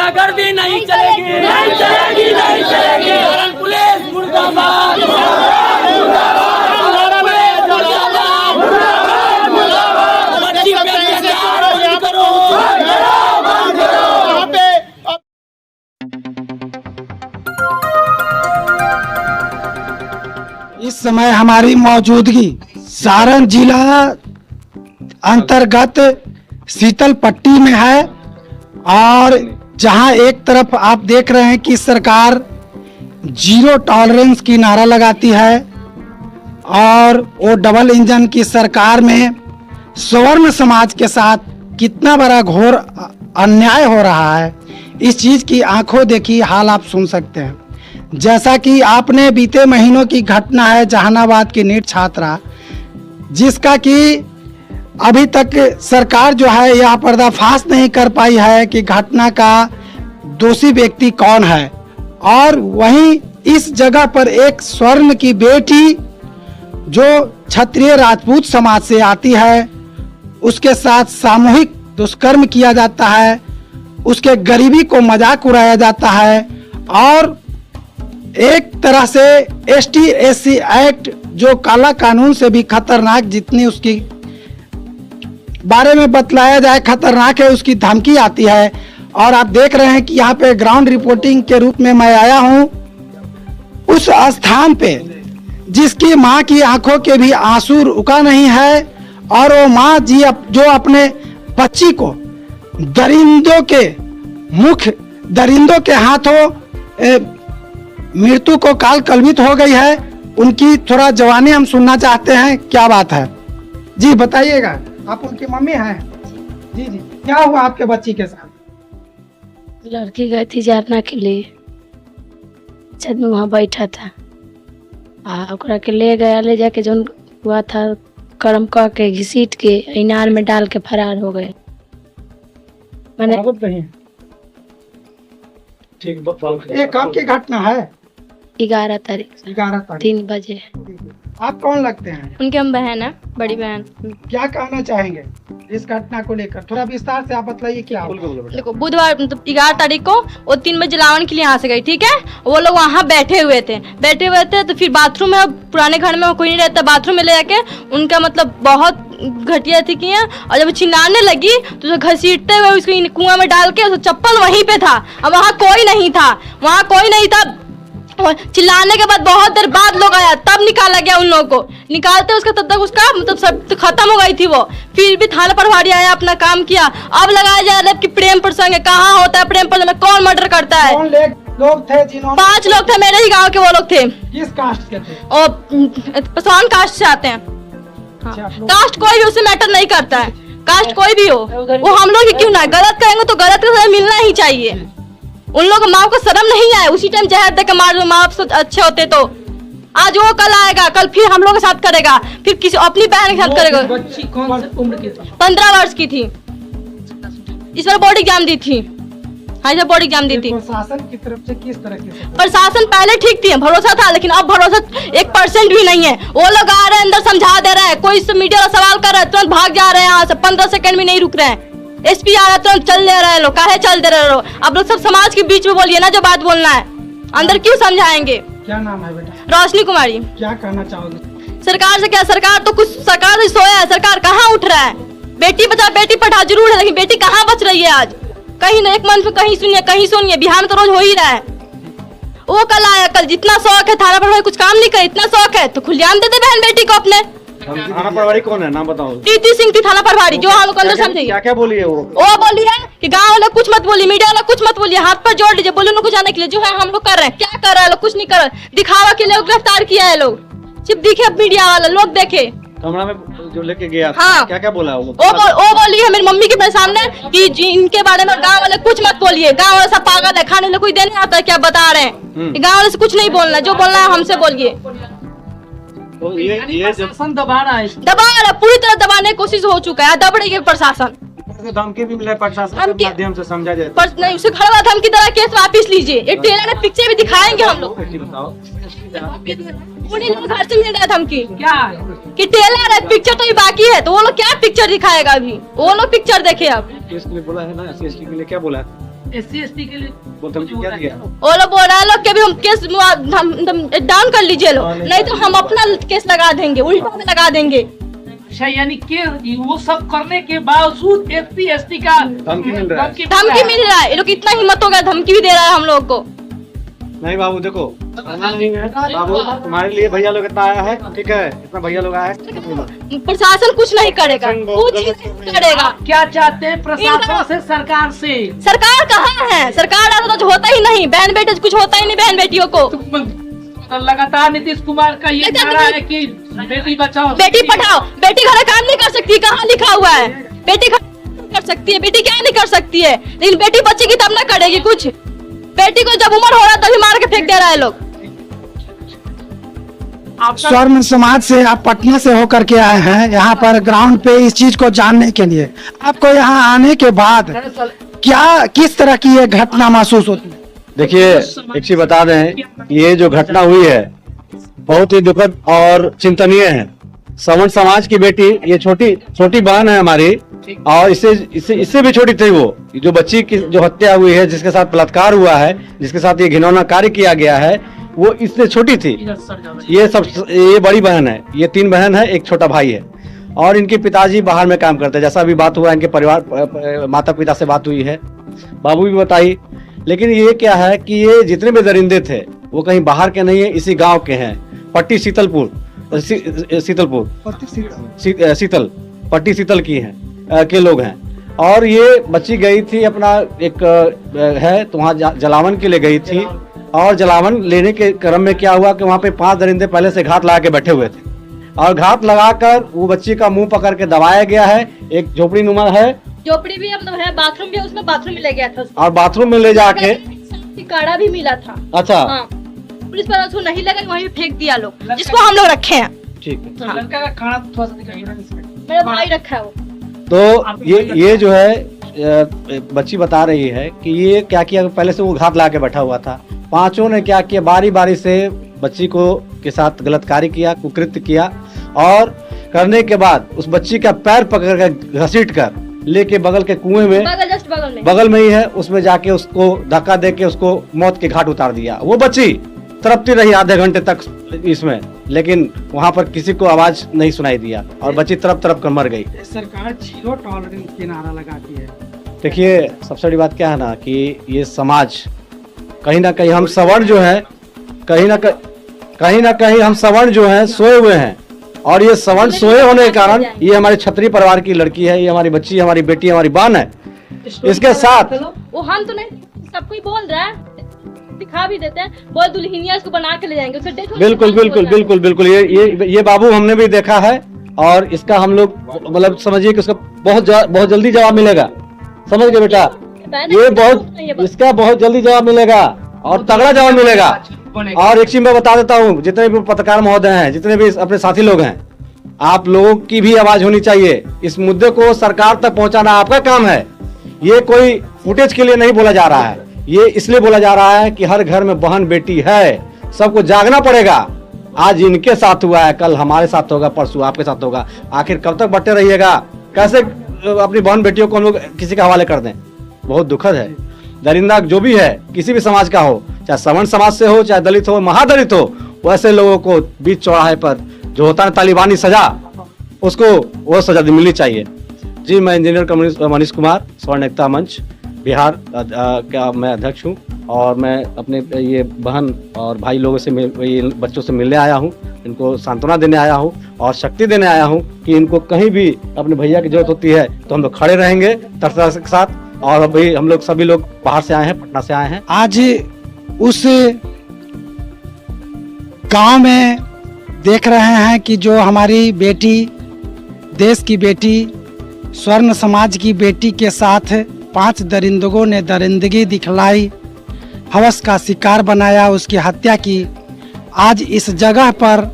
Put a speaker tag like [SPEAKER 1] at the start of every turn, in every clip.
[SPEAKER 1] गुंडागर्दी नहीं चलेगी, नहीं चलेगी, नहीं चलेगी। पुलिस मुर्दाबाद, बच्ची पे अत्याचार बंद करो।
[SPEAKER 2] इस समय हमारी मौजूदगी सारण जिला अंतर्गत शीतल पट्टी में है और जहां एक तरफ आप देख रहे हैं कि सरकार जीरो टॉलरेंस की नारा लगाती है और वो डबल इंजन की सरकार में स्वर्ण समाज के साथ कितना बड़ा घोर अन्याय हो रहा है, इस चीज़ की आंखों देखी हाल आप सुन सकते हैं। जैसा कि आपने बीते महीनों की घटना है जहानाबाद की नीट छात्रा, जिसका कि अभी तक सरकार जो है यह पर्दाफाश नहीं कर पाई है कि घटना का दोषी व्यक्ति कौन है। और वहीं इस जगह पर एक स्वर्ण की बेटी जो क्षत्रिय राजपूत समाज से आती है, उसके साथ सामूहिक दुष्कर्म किया जाता है, उसके गरीबी को मजाक उड़ाया जाता है और एक तरह से ST/SC एक्ट जो काला कानून से भी खतरनाक, जितनी उसकी बारे में बतलाया जाए खतरनाक है, उसकी धमकी आती है। और आप देख रहे हैं कि यहाँ पे ग्राउंड रिपोर्टिंग के रूप में मैं आया हूँ उस स्थान पे जिसकी माँ की आंखों के भी आंसू रुका नहीं है और वो माँ जी जो अपने बच्ची को दरिंदों के हाथों मृत्यु को काल कलवित हो गई है, उनकी थोड़ा जवानी हम सुनना चाहते हैं। क्या बात है जी, बताइएगा। आप उनकी मम्मी हैं? जी जी, क्या हुआ आपके बच्ची के साथ?
[SPEAKER 3] लड़की गई थी जारना के लिए, छत में वहाँ बैठा था, ओकरा के ले गया, ले जाके जो हुआ था कर्म कह के घसीट के इनार में डाल के फरार हो गए। मैंने
[SPEAKER 2] ठीक, ये कब की घटना है?
[SPEAKER 3] 11 तारीख 3 बजे।
[SPEAKER 2] आप कौन लगते हैं?
[SPEAKER 4] उनकी हम बहन है, बड़ी बहन।
[SPEAKER 2] क्या कहना चाहेंगे इस घटना को लेकर? थोड़ा विस्तार से आप बताइए क्या हुआ।
[SPEAKER 4] देखो, बुधवार मतलब 11 तारीख को वो 3 बजे जलावन के लिए यहाँ से गई, ठीक है। वो लोग वहाँ बैठे हुए थे तो फिर बाथरूम में, पुराने घर में कोई नहीं रहता, बाथरूम में ले जाके उनका मतलब बहुत घटिया थी किया। और जब चिल्लाने लगी तो जो घसीटते हुए उसको कुआं में डाल के, उसका चप्पल वहीं पे था। अब वहाँ कोई नहीं था। चिल्लाने के बाद बहुत देर बाद लोग आया, तब निकाला गया उन लोगों को। निकालते उसका तब तक उसका मतलब सब तो खत्म हो गई थी वो। फिर भी थाना प्रभारी आया, अपना काम किया। अब लगाया जा रहा है कि प्रेम प्रसंग है। कहाँ होता है प्रेम प्रसंग में? कौन मर्डर करता है?
[SPEAKER 2] कौन लोग थे जिन्होंने?
[SPEAKER 4] 5 लोग थे, मेरे ही गाँव के वो लोग थे।
[SPEAKER 2] किस कास्ट के थे?
[SPEAKER 4] और पसवान कास्ट से आते हैं। कास्ट कोई भी उससे मैटर नहीं करता है, कास्ट कोई भी हो, वो हम लोग ही क्यों ना गलत करेंगे तो गलत का सजा मिलना ही चाहिए। उन लोग माँ को शर्म नहीं आए, उसी टाइम जहर दे के मार दो। माँ बाप अच्छे होते तो आज वो कल आएगा, कल फिर हम लोग के साथ करेगा, फिर किसी अपनी बहन के साथ करेगा।
[SPEAKER 1] बच्ची कौन सी उम्र की थी?
[SPEAKER 4] 15 वर्ष की थी। इस बार बोर्ड एग्जाम दी थी। हाँ, इस बार बोर्ड एग्जाम दी थी।
[SPEAKER 2] प्रशासन की तरफ से किस तरह के?
[SPEAKER 4] प्रशासन पहले ठीक थी, भरोसा था, लेकिन अब भरोसा 1% भी नहीं है। वो लोग आ रहे हैं, अंदर समझा दे रहे हैं, कोई मीडिया वाला सवाल कर रहा है, तुरंत भाग जा रहे हैं यहाँ से, 15 सेकंड भी नहीं रुक रहे हैं। SP आ रहा है, तुरंत चल दे रहे हैं लोग। काहे चल दे रहे हो? अब लोग सब समाज के बीच में बोलिए ना, जो बात बोलना है, अंदर क्यों समझाएंगे?
[SPEAKER 2] क्या नाम है बेटा?
[SPEAKER 4] रोशनी कुमारी।
[SPEAKER 2] क्या कहना चाहोगे
[SPEAKER 4] सरकार से? क्या सरकार तो कुछ, सरकार तो सोया है, सरकार कहाँ उठ रहा है? बेटी बचाओ बेटी पढ़ाओ जरूर है, लेकिन बेटी कहाँ बच रही है आज? कहीं न एक मंच पे कहीं सुनिए, बिहार में तो रोज हो ही रहा है। वो कल आया, कल जितना शौक है थाना प्रभारी कुछ काम नहीं करे, इतना शौक है तो खुलेआम दे दे बहन बेटी को अपने।
[SPEAKER 5] थाना प्रभारी कौन है, नाम बताओ?
[SPEAKER 4] प्रीति सिंह थी थाना प्रभारी, जो हम लोग अंदर समझे।
[SPEAKER 5] क्या बोली है वो
[SPEAKER 4] बोली है कि गाँव वाले कुछ मत बोलिए, मीडिया वाला कुछ मत बोलिए, हाथ पर जोड़ लीजिए, बोले उनको जाने के लिए। जो है हम लोग कर रहे हैं, क्या कर रहे हैं लोग? कुछ नहीं कर रहे, दिखावा के लिए गिरफ्तार किया है लोग, सिर्फ दिखे मीडिया वाला, लोग देखे।
[SPEAKER 5] कमरा में जो लेके गया,
[SPEAKER 4] हाँ।
[SPEAKER 5] क्या बोला वो
[SPEAKER 4] बोली है मेरी मम्मी के सामने कि इनके बारे में गाँव वाले कुछ मत बोलिए, गाँव वाले सब पागल है, खाने में कोई देने आता है, क्या बता रहे हैं? गाँव वाले से कुछ नहीं बोलना, जो बोलना है हमसे बोलिए।
[SPEAKER 5] तो ये
[SPEAKER 1] प्रशासन दबा रहा है,
[SPEAKER 4] पूरी तरह दबाने की कोशिश हो चुका है, दब रही है प्रशासन।
[SPEAKER 5] धमकी भी मिला प्रशासन के माध्यम से, समझा जाए
[SPEAKER 4] पर नहीं, उसे घर वाला धमकी तरह केस वापिस लीजिए। एक टेलर ने पिक्चर भी दिखाएंगे हम लोग। उन्हीं लोग घर से मिल रहा है धमकी
[SPEAKER 1] क्या
[SPEAKER 4] कि टेलर है, पिक्चर तो ही बाकी है, तो वो लोग क्या पिक्चर दिखाएगा? अभी वो लोग पिक्चर देखे। अब
[SPEAKER 5] बोला है ना, SC के लिए क्या बोला है?
[SPEAKER 1] SC/ST के लिए
[SPEAKER 5] वो धमकी क्या दिया?
[SPEAKER 4] वो लोग बोल रहा है लोग कि भी हम केस डाउन कर लीजिए लो, नहीं तो हम अपना केस लगा देंगे, उल्टा में लगा देंगे।
[SPEAKER 1] अच्छा, यानी कि वो सब करने के बावजूद SC/ST का
[SPEAKER 5] धमकी मिल रहा है।
[SPEAKER 4] धमकी मिल रहा है, ये लोग इतना हिम्मत हो गया, धमकी भी दे रहा है हम लोग को।
[SPEAKER 5] नहीं बाबू देखो, बाबू तुम्हारे लिए भैया लोग इतना आया है, ठीक है, इतना भैया लोग आया है।
[SPEAKER 4] प्रशासन कुछ नहीं करेगा, कुछ नहीं करेगा।
[SPEAKER 1] क्या चाहते हैं प्रशासन से, सरकार से?
[SPEAKER 4] सरकार कहाँ है? सरकार आता तो होता ही नहीं, बहन बेटे कुछ होता ही नहीं बहन बेटियों को।
[SPEAKER 1] तो लगातार नीतीश कुमार का ये नारा है कि बेटी बचाओ
[SPEAKER 4] बेटी पढ़ाओ, बेटी घर काम नहीं कर सकती, कहाँ लिखा हुआ है? बेटी घर कर सकती है, बेटी क्या नहीं कर सकती है, लेकिन बेटी बचेगी तब ना करेगी कुछ। बेटी को जब उम्र हो रहा है तभी मार के फेंक दे रहा है लोग।
[SPEAKER 2] स्वर्ण समाज से आप पटना से होकर के आए हैं यहाँ पर ग्राउंड पे इस चीज को जानने के लिए। आपको यहाँ आने के बाद क्या, किस तरह की ये घटना महसूस होती है?
[SPEAKER 6] देखिए, एक चीज बता दें, ये जो घटना हुई है बहुत ही दुखद और चिंतनीय है। सवर्ण समाज की बेटी, ये छोटी बहन है हमारी, और इससे भी छोटी थी वो, जो बच्ची की जो हत्या हुई है, जिसके साथ बलात्कार हुआ है, जिसके साथ ये घिनौना कार्य किया गया है, वो इससे छोटी थी। ये बड़ी बहन है, ये 3 बहन है, एक छोटा भाई है, और इनके पिताजी बाहर में काम करते हैं। जैसा भी बात हुआ, इनके परिवार माता पिता से बात हुई है, बाबू भी बताई। लेकिन ये क्या है कि ये जितने भी दरिंदे थे वो कहीं बाहर के नहीं है, इसी गांव के हैं। पट्टी शीतल पट्टी शीतल की हैं के लोग हैं। और ये बच्ची गई थी अपना एक है तो वहाँ जलावन के लिए गई थी, और जलावन लेने के क्रम में क्या हुआ कि वहाँ पे 5 दरिंदे पहले से घात लगा के बैठे हुए थे, और घात लगाकर वो बच्ची का मुंह पकड़ के दबाया गया है। एक झोपड़ी नुमा है,
[SPEAKER 4] झोपड़ी भी मतलब है, बाथरूम भी है, उसमें बाथरूम में ले गया था उसको।
[SPEAKER 6] और बाथरूम में ले जाके
[SPEAKER 4] काढ़ा भी मिला था।
[SPEAKER 6] अच्छा,
[SPEAKER 4] हाँ। पुलिस पर उसको नहीं लगा, वहीं पे फेंक दिया लोग, जिसको हम लोग रखे हैं।
[SPEAKER 6] ठीक है।
[SPEAKER 1] तो लड़का का खाना थोड़ा सा दिखाइए ना इसमें।
[SPEAKER 4] मेरा भाई रखा है वो।
[SPEAKER 6] तो ये जो है बच्ची बता रही है कि ये क्या किया, पहले से वो घात लगा के बैठा हुआ था। 5 ने क्या किया, बारी बारी से बच्ची को के साथ गलत कार्य किया, कुकृत्य किया, और करने के बाद उस बच्ची का पैर पकड़ कर घसीट कर लेके बगल के कुएं में,
[SPEAKER 4] जस्ट
[SPEAKER 6] बगल में ही है, उसमें जाके उसको धक्का देके उसको मौत के घाट उतार दिया। वो बच्ची तड़पती रही आधे घंटे तक इसमें, लेकिन वहां पर किसी को आवाज नहीं सुनाई दिया, और बच्ची तड़प कर मर गई।
[SPEAKER 2] सरकार 0 टॉलरेंस की नारा लगाती है।
[SPEAKER 6] देखिए, सबसे बड़ी बात क्या है ना कि ये समाज कहीं ना कहीं, हम सवर्ण जो है कहीं ना कहीं हम सवर्ण जो है सोए हुए हैं, और ये सवर्ण सोए होने के कारण ये हमारे क्षत्रिय परिवार की लड़की है, ये हमारी बच्ची, हमारी बेटी, हमारी बहन है। इसके साथ
[SPEAKER 4] वो हम तो नहीं, सब कोई बोल रहा है, दिखा भी देते हैं, बहुत दुल्हनिया इसको बना के ले जाएंगे, उससे डेथ
[SPEAKER 6] बिल्कुल ये बाबू हमने भी देखा है, और इसका हम लोग मतलब समझिए कि उसका बहुत जल्दी जवाब मिलेगा। समझ गए बेटा, ये इसका बहुत जल्दी जवाब मिलेगा, और तगड़ा जवाब मिलेगा। और एक चीज मैं बता देता हूँ, जितने भी पत्रकार महोदय हैं, जितने भी अपने साथी लोग हैं, आप लोगों की भी आवाज होनी चाहिए। इस मुद्दे को सरकार तक पहुंचाना आपका काम है। ये कोई फुटेज के लिए नहीं बोला जा रहा है, ये इसलिए बोला जा रहा है कि हर घर में बहन बेटी है, सबको जागना पड़ेगा। आज इनके साथ हुआ है, कल हमारे साथ होगा, परसों आपके साथ होगा। आखिर कब तक बटे रहिएगा? कैसे अपनी बहन बेटियों को हम लोग किसी के हवाले कर दें? बहुत दुखद है। दरिंदा जो भी है, किसी भी समाज का हो, चाहे सवर्ण समाज से हो, चाहे दलित हो, महादलित हो, वैसे लोगों को बीच चौराहे पर जो होता है तालिबानी सजा, उसको वो सजा मिलनी चाहिए। जी, मैं इंजीनियर कम्युनिस्ट मनीष कुमार, स्वर्ण एकता मंच बिहार का मैं अध्यक्ष हूँ, और मैं अपने ये बहन और भाई लोगों से ये बच्चों से मिलने आया हूँ, इनको सांत्वना देने आया हूँ और शक्ति देने आया हूँ कि इनको कहीं भी अपने भैया की जरूरत होती है तो हम लोग खड़े रहेंगे तत्परता के साथ। और अभी हम लोग सभी लोग बाहर से आए हैं, पटना से आए हैं।
[SPEAKER 2] आज उस गांव में देख रहे हैं कि जो हमारी बेटी, देश की बेटी, स्वर्ण समाज की बेटी के साथ 5 दरिंदों ने दरिंदगी दिखलाई, हवस का शिकार बनाया, उसकी हत्या की। आज इस जगह पर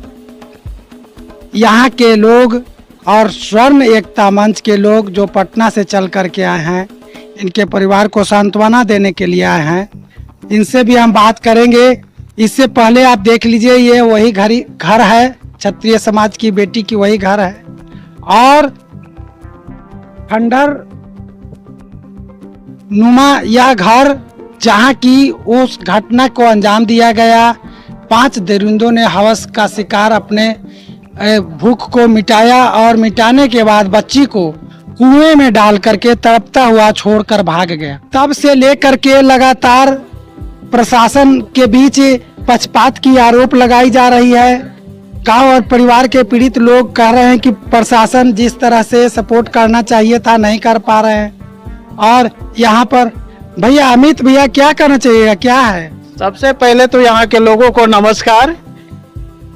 [SPEAKER 2] यहाँ के लोग और स्वर्ण एकता मंच के लोग जो पटना से चल कर के आए हैं, इनके परिवार को सांत्वना देने के लिए आए हैं। इनसे भी हम बात करेंगे। इससे पहले आप देख लीजिए, ये वही घर है, क्षत्रिय समाज की बेटी की वही घर है, और खंडहर नुमा यह घर जहां की उस घटना को अंजाम दिया गया। 5 दरिंदों ने हवस का शिकार अपने भूख को मिटाया और मिटाने के बाद बच्ची को कुएं में डाल करके तड़पता हुआ छोड़कर भाग गया। तब से लेकर के लगातार प्रशासन के बीच पक्षपात की आरोप लगाई जा रही है। गांव और परिवार के पीड़ित लोग कह रहे हैं कि प्रशासन जिस तरह से सपोर्ट करना चाहिए था नहीं कर पा रहे हैं। और यहाँ पर भैया अमित भैया क्या करना चाहिए, क्या है?
[SPEAKER 7] सबसे पहले तो यहाँ के लोगों को नमस्कार।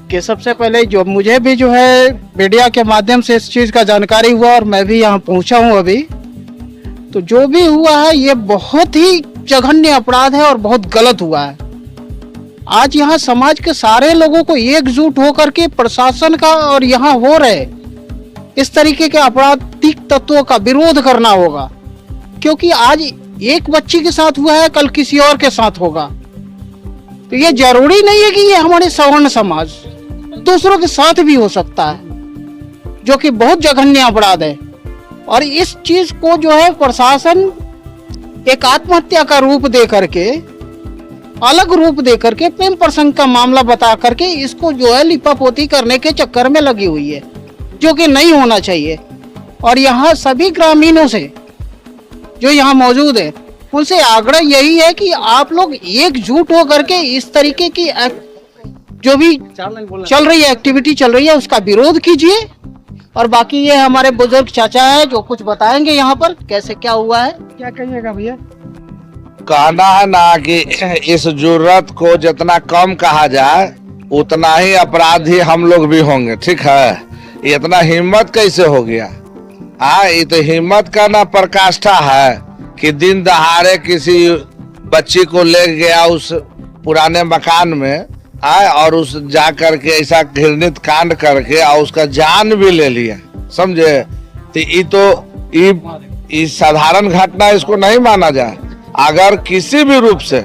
[SPEAKER 7] कि सबसे पहले जो मुझे भी जो है मीडिया के माध्यम से इस चीज़ का जानकारी हुआ और मैं भी यहाँ पहुँचा हूँ अभी, तो जो भी हुआ है ये बहुत ही जघन्य अपराध है और बहुत गलत हुआ है। आज यहाँ समाज के सारे लोगों को एकजुट होकर के प्रशासन का और यहाँ हो रहे इस तरीके के आपराधिक तत्वों का विरोध करना होगा, क्योंकि आज एक बच्ची के साथ हुआ है, कल किसी और के साथ होगा। तो ये जरूरी नहीं है कि ये हमारे सवर्ण समाज, दूसरों के साथ भी हो सकता है, जो कि बहुत जघन्य अपराध है। और इस चीज को जो है प्रशासन एक आत्महत्या का रूप दे करके, अलग रूप दे करके, प्रेम प्रसंग का मामला बता करके इसको जो है लिपापोती करने के चक्कर में लगी हुई है, जो कि नहीं होना चाहिए। और यहाँ सभी ग्रामीणों से जो यहाँ मौजूद है उनसे आग्रह यही है कि आप लोग एकजुट हो करके इस तरीके की जो भी चल रही है एक्टिविटी चल रही है उसका विरोध कीजिए। और बाकी ये हमारे बुजुर्ग चाचा है जो कुछ बताएंगे यहाँ पर कैसे क्या हुआ है।
[SPEAKER 2] क्या कहिएगा भैया?
[SPEAKER 8] कहना है ना कि इस जुर्रत को जितना कम कहा जाए उतना ही अपराधी हम लोग भी होंगे, ठीक है? इतना हिम्मत कैसे हो गया? हाँ, ये तो हिम्मत का ना प्रकाष्ठा है कि दिन दहाड़े किसी बच्ची को ले गया उस पुराने मकान में और उस जा करके ऐसा घृणित कांड करके और उसका जान भी ले लिया, समझे? तो ये साधारण घटना इसको नहीं माना जाए। अगर किसी भी रूप से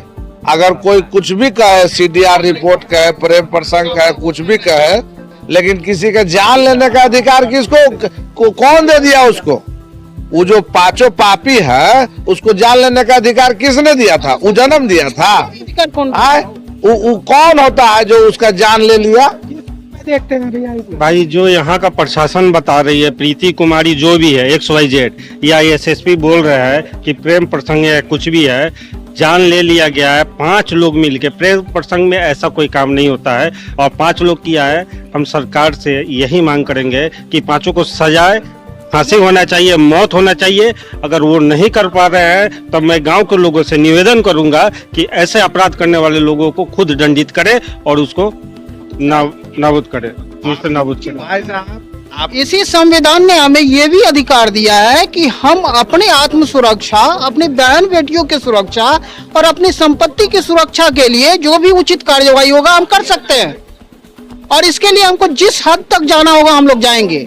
[SPEAKER 8] अगर कोई कुछ भी कहे, CDR रिपोर्ट कहे, प्रेम प्रसंग कहे, कुछ भी कहे, लेकिन किसी का जान लेने का अधिकार किसको कौन दे दिया? उसको वो जो पांचों पापी है उसको जान लेने का अधिकार किसने दिया था? वो जन्म दिया था? वो कौन होता है जो उसका जान ले लिया?
[SPEAKER 2] देखते हैं भैया।
[SPEAKER 9] भाई जो यहाँ का प्रशासन बता रही है, प्रीति कुमारी जो भी है XYZ या SSP बोल रहा है कि प्रेम प्रसंग है, कुछ भी है, जान ले लिया गया है 5 लोग मिलके। प्रेम प्रसंग में ऐसा कोई काम नहीं होता है और 5 लोग किया है। हम सरकार से यही मांग करेंगे कि 5 को सजाए, फांसी होना चाहिए, मौत होना चाहिए। अगर वो नहीं कर पा रहे हैं तो मैं गांव के लोगों से निवेदन करूंगा कि ऐसे अपराध करने वाले लोगों को खुद दंडित करे और उसको नाबूद करे, नाबूद करे।
[SPEAKER 7] भाई साहब, इसी संविधान ने हमें ये भी अधिकार दिया है कि हम अपने आत्म सुरक्षा, अपनी बहन बेटियों की सुरक्षा और अपनी संपत्ति की सुरक्षा के लिए जो भी उचित कार्यवाही होगा हम कर सकते हैं। और इसके लिए हमको जिस हद तक जाना होगा हम लोग जाएंगे।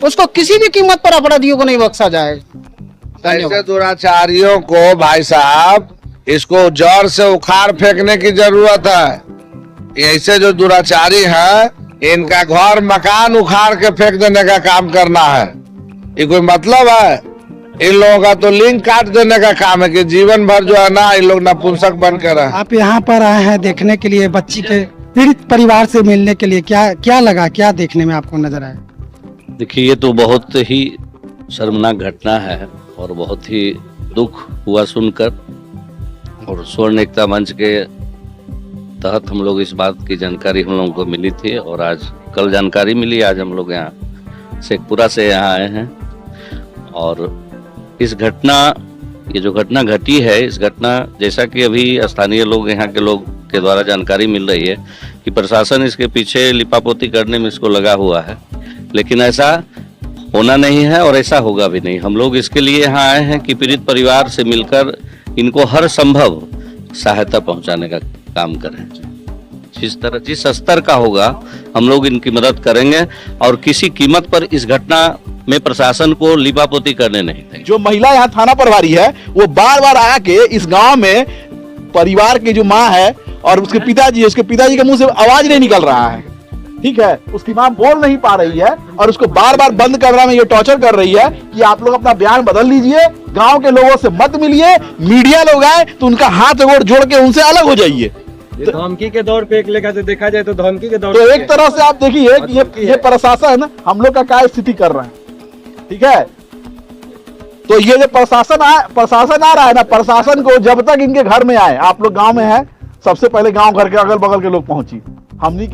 [SPEAKER 7] उसको किसी भी कीमत पर अपराधियों को नहीं बख्शा जाए।
[SPEAKER 8] ऐसे दुराचारियों को भाई साहब इसको जड़ से उखाड़ फेंकने की जरूरत है। ऐसे जो दुराचारी हैं इनका घर मकान उखाड़ के फेंक देने का काम करना है। ये कोई मतलब है? इन लोगों का तो लिंक काट देने का काम है कि जीवन भर जो है ना इन लोग नपुंसक बन कर रहे।
[SPEAKER 2] आप यहाँ पर आए हैं देखने के लिए, बच्ची के पीड़ित परिवार से मिलने के लिए, क्या लगा, क्या देखने में आपको नजर आया?
[SPEAKER 10] देखिए, ये तो बहुत ही शर्मनाक घटना है और बहुत ही दुख हुआ सुनकर। और स्वर्ण एकता मंच के तहत हम लोग इस बात की जानकारी हम लोगों को मिली थी और आज कल जानकारी मिली। आज हम लोग यहाँ शेखपुरा से यहाँ आए हैं और इस घटना, ये जो घटना घटी है, इस घटना जैसा कि अभी स्थानीय लोग, यहाँ के लोग के द्वारा जानकारी मिल रही है कि प्रशासन इसके पीछे लिपापोती करने में इसको लगा हुआ है, लेकिन ऐसा होना नहीं है और ऐसा होगा भी नहीं। हम लोग इसके लिए यहाँ आए हैं कि पीड़ित परिवार से मिलकर इनको हर संभव सहायता पहुंचाने का काम करें। जिस स्तर का होगा हम लोग इनकी मदद करेंगे और किसी कीमत पर इस घटना में प्रशासन को लिपापोती करने नहीं देंगे।
[SPEAKER 11] जो महिला यहाँ थाना प्रभारी है वो बार बार आके इस गांव में परिवार की जो माँ है और उसके पिताजी है, उसके पिताजी के मुंह से आवाज नहीं निकल रहा है, ठीक है? उसकी माँ बोल नहीं पा रही है और उसको बार बार बंद करने में ये टॉर्चर कर रही है कि आप लोग अपना बयान बदल लीजिए, गांव के लोगों से मत मिलिए, मीडिया लोग आए तो उनका हाथ गोड़ जोड़ के उनसे अलग हो जाइए।
[SPEAKER 5] धमकी के दौर पे एक लेखा से देखा जाए तो धमकी के दौर
[SPEAKER 11] तो
[SPEAKER 5] पे
[SPEAKER 11] एक तरह से आप देखिए कि ये प्रशासन हम लोग का क्या स्थिति कर रहे हैं, ठीक है। तो ये जो प्रशासन आ रहा है ना, प्रशासन को जब तक इनके घर में आए, आप लोग गांव में है, सबसे पहले गांव घर के अगल बगल के लोग पहुंची, हमनी